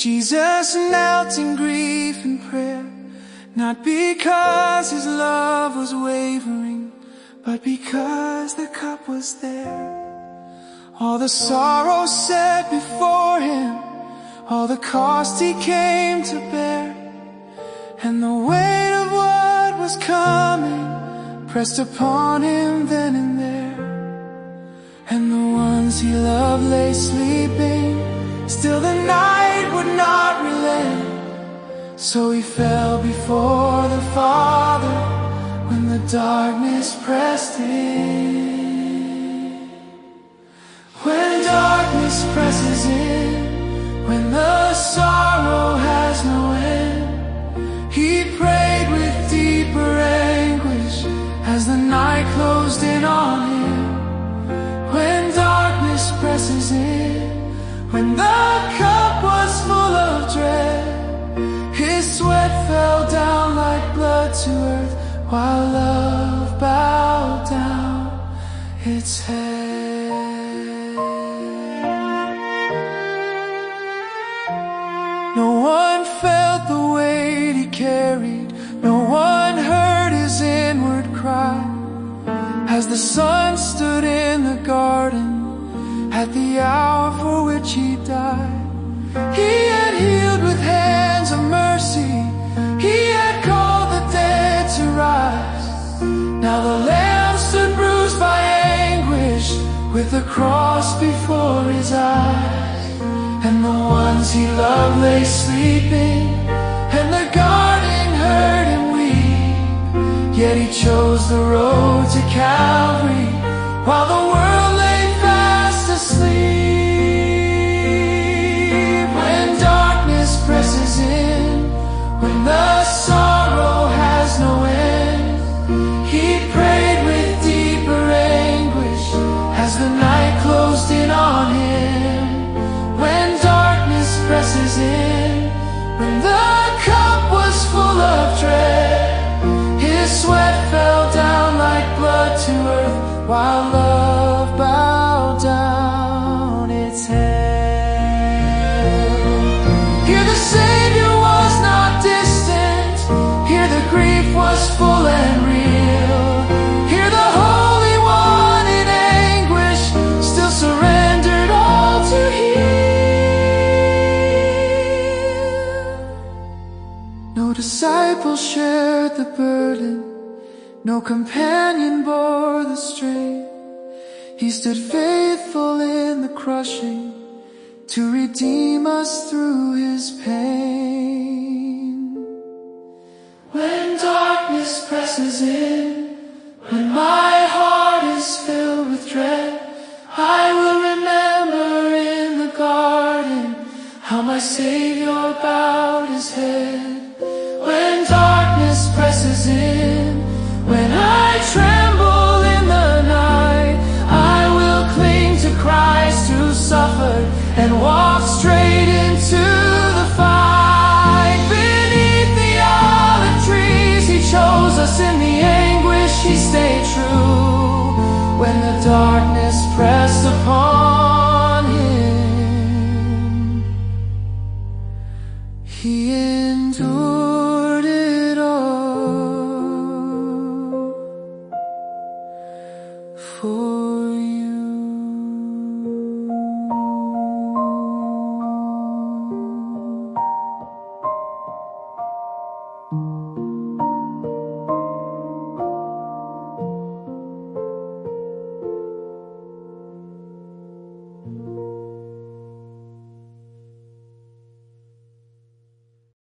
Jesus knelt in grief and prayer, not because his love was wavering, but because the cup was there. All the sorrow set before him, all the cost he came to bear, and the weight of what was coming pressed upon him then and there. And the ones he loved lay sleeping, still the night would not relent. So he fell before the Father when the darkness pressed in. When darkness presses in, when the sorrow has no end, he prayed with deeper anguish as the night closed in on him. When darkness presses in, when the cup was full of dread, his sweat fell down like blood to earth, while love bowed down its head. No one felt the weight he carried, no one heard his inward cry, as the sun stood in the garden at the hour for which he died. He had healed with hands of mercy, he had called the dead to rise. Now the Lamb stood bruised by anguish, with the cross before his eyes. And the ones he loved lay sleeping, and the garden heard him weep. Yet he chose the road to Calvary, while the world lay fast asleep. When darkness presses in, when the sorrow has no end, he prayed with deeper anguish as the night closed in on him. When darkness presses in, when the cup was full of dread, his sweat fell down like blood to earth, while love bowed down its head. Here the Savior was not distant, here the grief was full and real. Here the Holy One in anguish still surrendered all to heal. No disciple shared the burden, no companion bore the strain. He stood faithful in the crushing to redeem us through his pain. When darkness presses in, when my heart is filled with dread, I will remember in the garden how my Savior bowed his head. When darkness presses in, when I tremble in the night, I will cling to Christ who suffered and walk straight into the fight. Beneath the olive trees he chose us, in the anguish he stayed true. When the darkness pressed upon him, he endured it all for